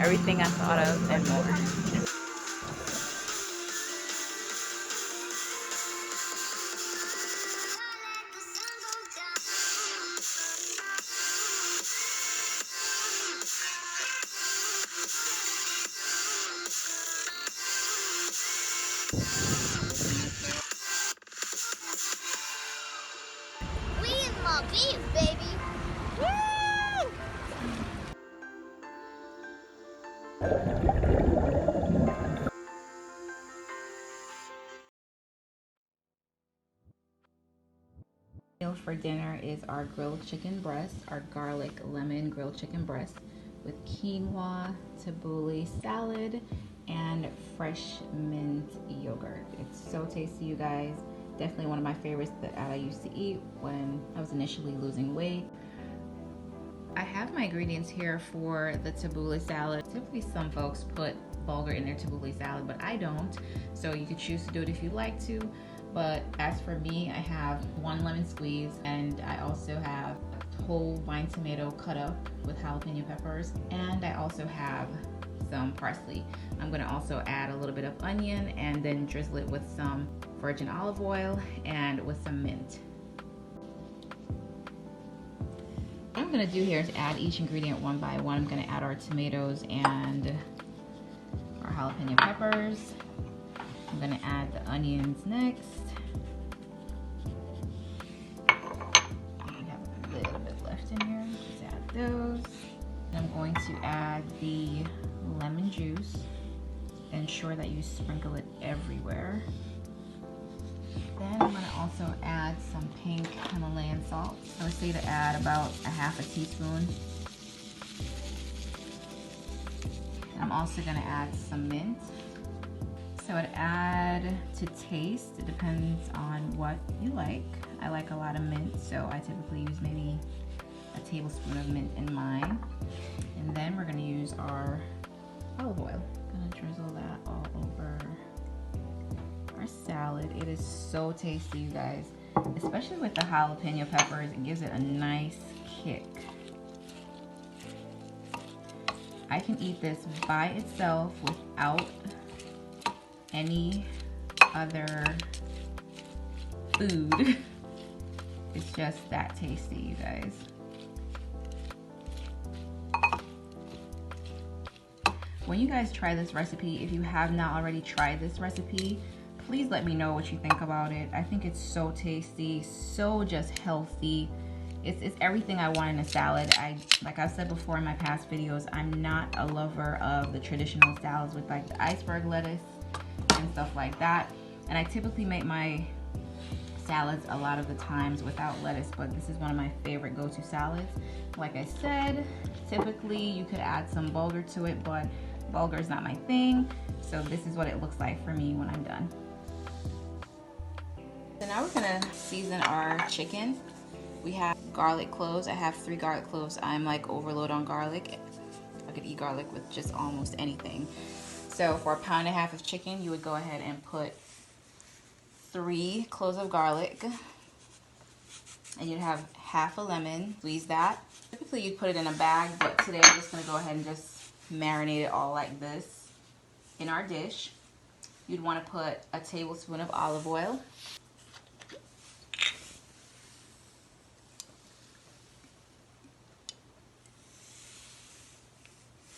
everything I thought of and more. We in Maldives, baby. Woo! Meal for dinner is our grilled chicken breast, our garlic lemon grilled chicken breast with quinoa, tabbouleh salad, and fresh mint yogurt. It's so tasty, you guys. Definitely one of my favorites that I used to eat when I was initially losing weight. I have my ingredients here for the tabbouleh salad. Typically some folks put bulgur in their tabbouleh salad, but I don't. So you could choose to do it if you'd like to. But as for me, I have 1 lemon squeeze, and I also have whole vine tomato cut up with jalapeno peppers, and I also have some parsley. I'm gonna also add a little bit of onion and then drizzle it with some virgin olive oil and with some mint. What I'm gonna do here is add each ingredient one by one. I'm gonna add our tomatoes and our jalapeno peppers. I'm gonna add the onions next. We have a little bit left in here. Just add those. And I'm going to add the lemon juice. Ensure that you sprinkle it everywhere. Then I'm gonna also add some pink Himalayan salt. I would say to add about a half a teaspoon. And I'm also gonna add some mint. So I'd add to taste. It depends on what you like. I like a lot of mint, so I typically use maybe a tablespoon of mint in mine. And then we're gonna use our olive oil. I'm gonna drizzle that all over our salad. It is so tasty, you guys. Especially with the jalapeno peppers, it gives it a nice kick. I can eat this by itself without any other food. It's just that tasty, you guys. When you guys try this recipe, if you have not already tried this recipe, please let me know what you think about it. I think it's so tasty, so just healthy. It's everything I want in a salad. Like I've said before in my past videos, I'm not a lover of the traditional salads with like the iceberg lettuce and stuff like that. And I typically make my salads a lot of the times without lettuce, but this is one of my favorite go-to salads. Like I said, typically you could add some bulgur to it, but bulgur is not my thing. So this is what it looks like for me when I'm done. So now we're gonna season our chicken. We have garlic cloves. I have 3 garlic cloves. I'm like overload on garlic. I could eat garlic with just almost anything. So for 1.5 pounds of chicken, you would go ahead and put 3 cloves of garlic. And you'd have half a lemon. Squeeze that. Typically you'd put it in a bag, but today I'm just gonna go ahead and just marinate it all like this in our dish. You'd wanna put a tablespoon of olive oil.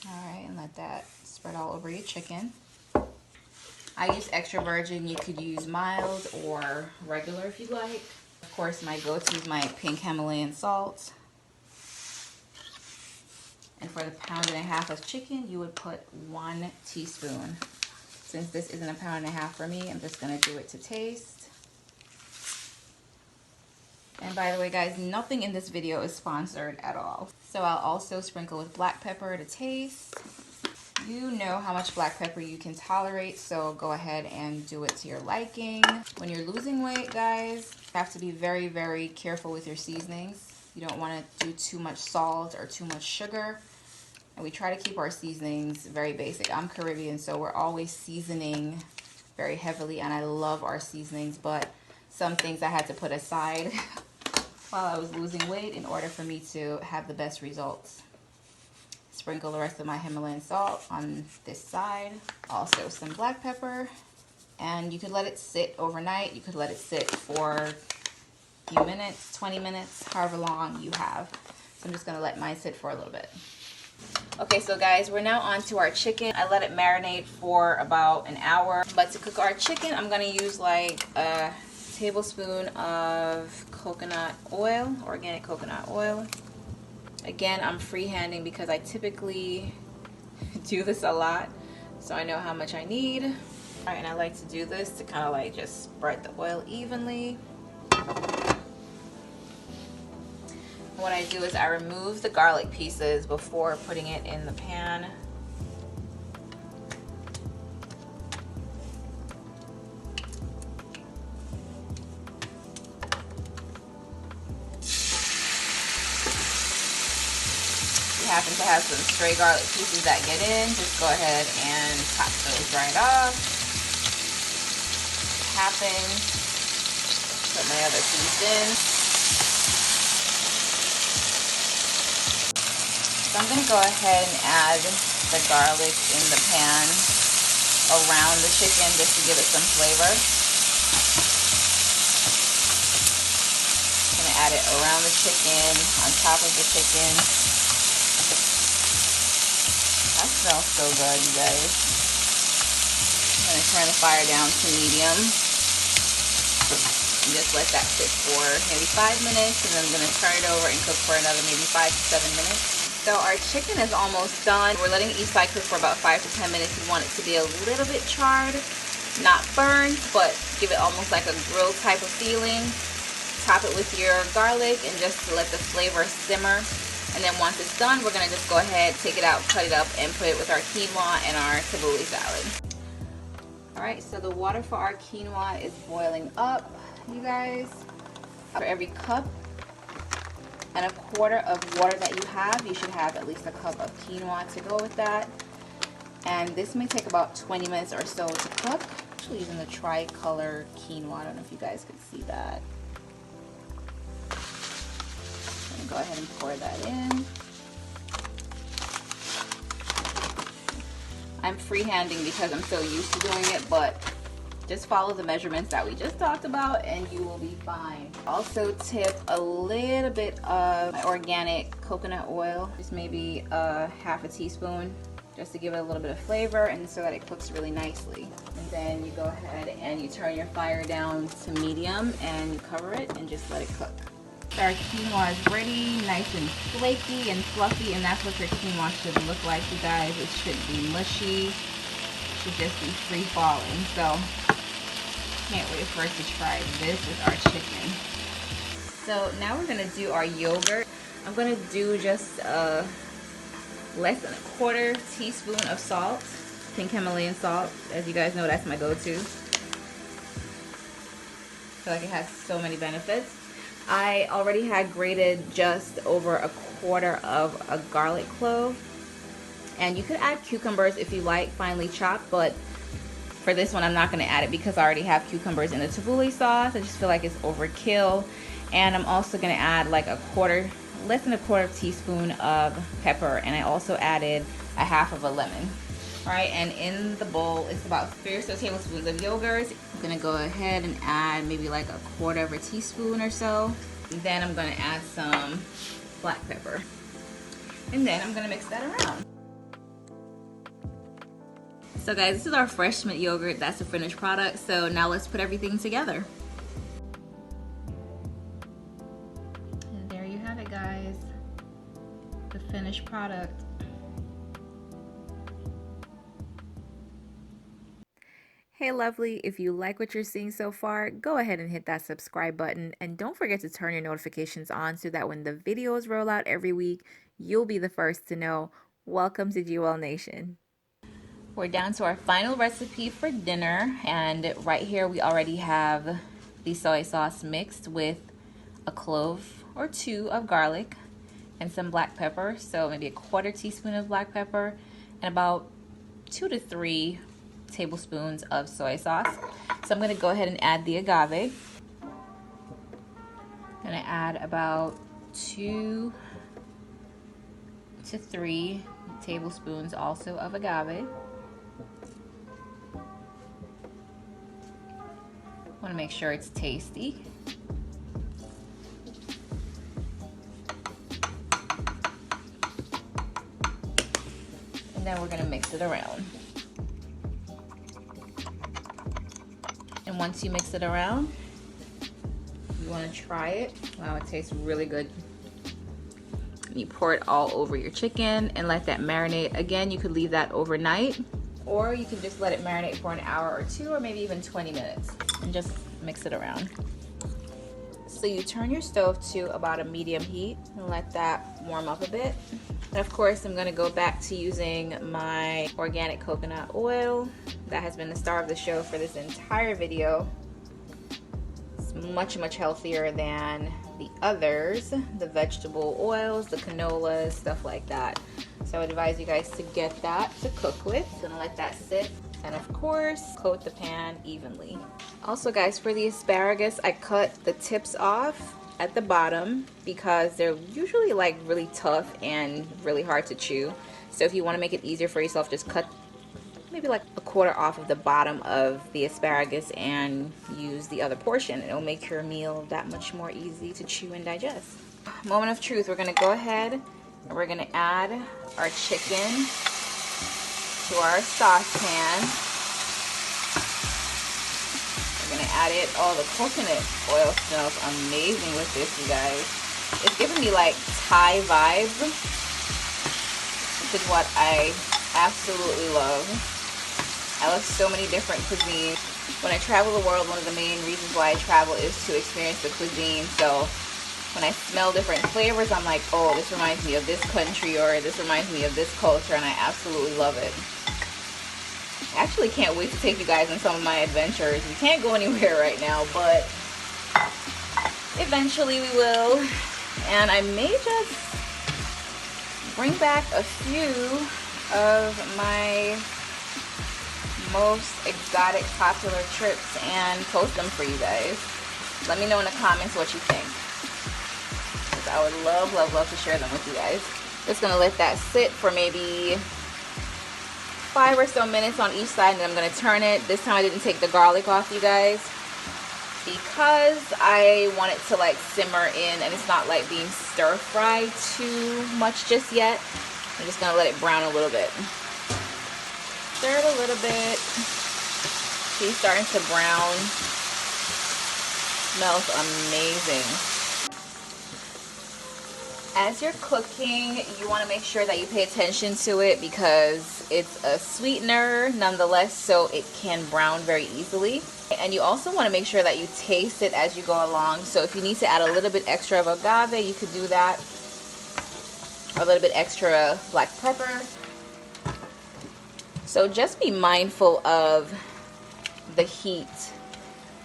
Alright, and let that spread all over your chicken. I use extra virgin. You could use mild or regular if you'd like. Of course, my go-to is my pink Himalayan salt. And for the 1.5 pounds of chicken, you would put 1 teaspoon. Since this isn't a 1.5 pounds for me, I'm just gonna do it to taste. And by the way, guys, nothing in this video is sponsored at all. So I'll also sprinkle with black pepper to taste. You know how much black pepper you can tolerate, so go ahead and do it to your liking. When you're losing weight, guys, you have to be very, very careful with your seasonings. You don't want to do too much salt or too much sugar. And we try to keep our seasonings very basic. I'm Caribbean, so we're always seasoning very heavily, and I love our seasonings, but some things I had to put aside while I was losing weight in order for me to have the best results. sprinkle the rest of my Himalayan salt on this side. Also some black pepper. And you could let it sit overnight. You could let it sit for a few minutes, 20 minutes, however long you have. So I'm just gonna let mine sit for a little bit. Okay, so guys, we're now on to our chicken. I let it marinate for about an hour. But to cook our chicken, I'm gonna use like a tablespoon of coconut oil, organic coconut oil. Again, I'm freehanding because I typically do this a lot, so I know how much I need. All right, and I like to do this to kind of like just spread the oil evenly. What I do is I remove the garlic pieces before putting it in the pan. If you happen to have some stray garlic pieces that get in, just go ahead and pop those right off. Happens. Put my other piece in. So I'm going to go ahead and add the garlic in the pan around the chicken just to give it some flavor. I'm going to add it around the chicken, on top of the chicken. That smells so good, you guys. I'm going to turn the fire down to medium. And just let that sit for maybe 5 minutes, and then I'm going to turn it over and cook for another maybe 5 to 7 minutes. So our chicken is almost done. We're letting each side cook for about 5 to 10 minutes. You want it to be a little bit charred, not burned, but give it almost like a grilled type of feeling. Top it with your garlic and just to let the flavor simmer. And then once it's done, we're gonna just go ahead, take it out, cut it up, and put it with our quinoa and our tabbouleh salad. All right, so the water for our quinoa is boiling up, you guys. For every cup and a quarter of water that you have, you should have at least a cup of quinoa to go with that. And this may take about 20 minutes or so to cook. I'm actually using the tricolor quinoa. I don't know if you guys could see that. I'm gonna go ahead and pour that in. I'm freehanding because I'm so used to doing it, but just follow the measurements that we just talked about and you will be fine. Also tip a little bit of my organic coconut oil, just maybe half a teaspoon, just to give it a little bit of flavor and so that it cooks really nicely. And then you go ahead and you turn your fire down to medium and you cover it and just let it cook. So our quinoa is ready, nice and flaky and fluffy, and that's what your quinoa should look like, you guys. It shouldn't be mushy, it should just be free falling. So can't wait for us to try this with our chicken. So now we're gonna do our yogurt. I'm gonna do just less than a quarter teaspoon of salt, pink Himalayan salt. As you guys know, that's my go-to. I feel like it has so many benefits. I already had grated just over a quarter of a garlic clove, and you could add cucumbers if you like, finely chopped, but for this one I'm not going to add it because I already have cucumbers in the tabbouleh sauce. I just feel like it's overkill. And I'm also going to add like less than a quarter teaspoon of pepper, and I also added a half of a lemon. All right, and in the bowl it's about 3 or so tablespoons of yogurt. I'm going to go ahead and add maybe like a quarter of a teaspoon or so. And then I'm going to add some black pepper. And then I'm going to mix that around. So guys, this is our fresh mint yogurt. That's the finished product. So now let's put everything together. And there you have it, guys. The finished product. Hey lovely, if you like what you're seeing so far, go ahead and hit that subscribe button, and don't forget to turn your notifications on so that when the videos roll out every week, you'll be the first to know. Welcome to GWL Nation. We're down to our final recipe for dinner, and right here we already have the soy sauce mixed with a clove or 2 of garlic and some black pepper, so maybe a quarter teaspoon of black pepper and about 2 to 3 tablespoons of soy sauce. So I'm going to go ahead and add the agave. I'm going to add about 2 to 3 tablespoons also of agave. Want to make sure it's tasty. And then we're going to mix it around. And once you mix it around, you want to try it. Wow, it tastes really good. You pour it all over your chicken and let that marinate. Again, you could leave that overnight, or you can just let it marinate for an hour or two, or maybe even 20 minutes, and just mix it around. So you turn your stove to about a medium heat and let that warm up a bit. And of course, I'm gonna go back to using my organic coconut oil. That has been the star of the show for this entire video. It's much, much healthier than the others, the vegetable oils, the canolas, stuff like that. So I would advise you guys to get that to cook with. Gonna let that sit. And of course, coat the pan evenly. Also guys, for the asparagus, I cut the tips off at the bottom because they're usually like really tough and really hard to chew. So if you want to make it easier for yourself, just cut maybe like a quarter off of the bottom of the asparagus and use the other portion. It'll make your meal that much more easy to chew and digest. Moment of truth, we're gonna go ahead and we're gonna add our chicken to our saucepan. We're gonna add it. Oh, the coconut oil smells amazing with this, you guys. It's giving me like Thai vibes, which is what I absolutely love. I love so many different cuisines. When I travel the world, one of the main reasons why I travel is to experience the cuisine. So when I smell different flavors, I'm like, oh, this reminds me of this country, or this reminds me of this culture, and I absolutely love it. I actually can't wait to take you guys on some of my adventures. We can't go anywhere right now, but eventually we will. And I may just bring back a few of my most exotic popular trips and post them for you guys. Let me know in the comments what you think, because I would love, love, love to share them with you guys. Just gonna let that sit for maybe 5 or so minutes on each side, and then I'm gonna turn it. This time I didn't take the garlic off, you guys, because I want it to like simmer in and it's not like being stir fried too much just yet. I'm just gonna let it brown a little bit. Stir it a little bit. She's starting to brown. Smells amazing. As you're cooking, you want to make sure that you pay attention to it because it's a sweetener nonetheless, so it can brown very easily. And you also want to make sure that you taste it as you go along. So if you need to add a little bit extra of agave, you could do that. Or a little bit extra black pepper. So just be mindful of the heat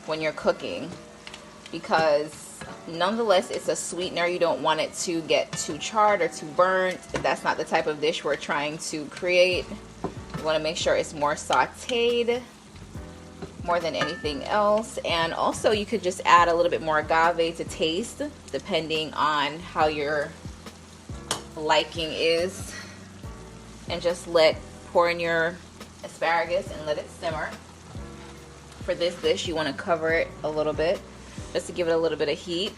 when you're cooking, because nonetheless it's a sweetener. You don't want it to get too charred or too burnt. If that's not the type of dish we're trying to create, you want to make sure it's more sauteed more than anything else. And also you could just add a little bit more agave to taste, depending on how your liking is, and just pour in your asparagus and let it simmer. For this dish, you want to cover it a little bit just to give it a little bit of heat,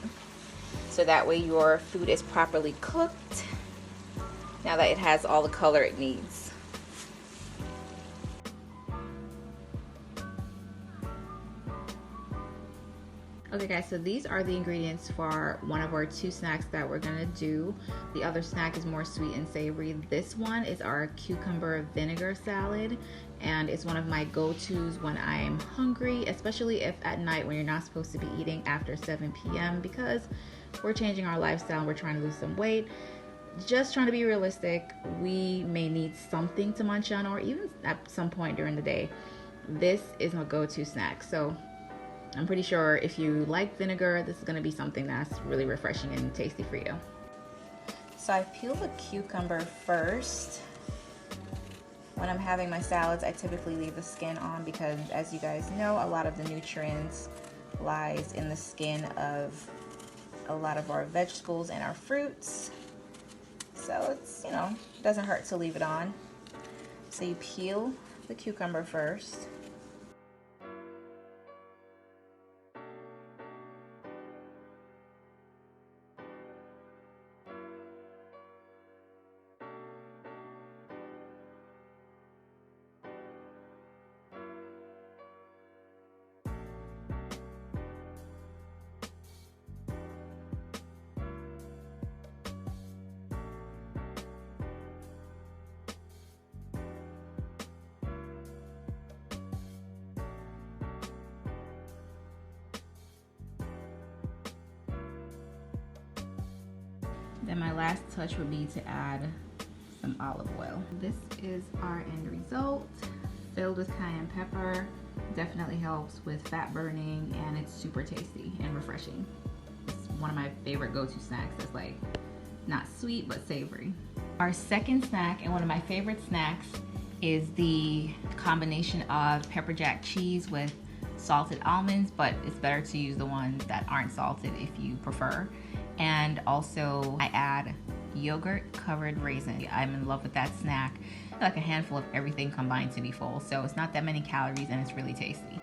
so that way your food is properly cooked now that it has all the color it needs. Okay guys, so these are the ingredients for one of our 2 snacks that we're gonna do. The other snack is more sweet and savory. This one is our cucumber vinegar salad, and it's one of my go-tos when I'm hungry, especially if at night when you're not supposed to be eating after 7 p.m. because we're changing our lifestyle and we're trying to lose some weight. Just trying to be realistic, we may need something to munch on, or even at some point during the day. This is my go-to snack. So I'm pretty sure if you like vinegar, this is going to be something that's really refreshing and tasty for you. So I peel the cucumber first. When I'm having my salads, I typically leave the skin on because, as you guys know, a lot of the nutrients lies in the skin of a lot of our vegetables and our fruits. So it's, you know, doesn't hurt to leave it on. So you peel the cucumber first. Then my last touch would be to add some olive oil. This is our end result, filled with cayenne pepper. Definitely helps with fat burning, and it's super tasty and refreshing. It's one of my favorite go-to snacks that's like not sweet but savory. Our second snack, and one of my favorite snacks, is the combination of pepper jack cheese with salted almonds, but it's better to use the ones that aren't salted if you prefer. And also I add yogurt covered raisin. I'm in love with that snack. Like a handful of everything combined to be full. So it's not that many calories and it's really tasty.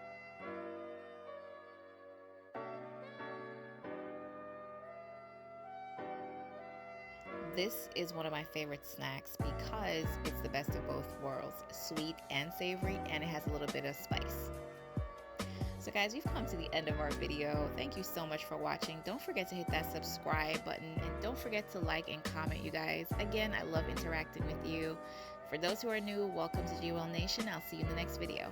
This is one of my favorite snacks because it's the best of both worlds, sweet and savory, and it has a little bit of spice. So guys, we've come to the end of our video. Thank you so much for watching. Don't forget to hit that subscribe button, and don't forget to like and comment, you guys. Again, I love interacting with you. For those who are new, welcome to GWell Nation. I'll see you in the next video.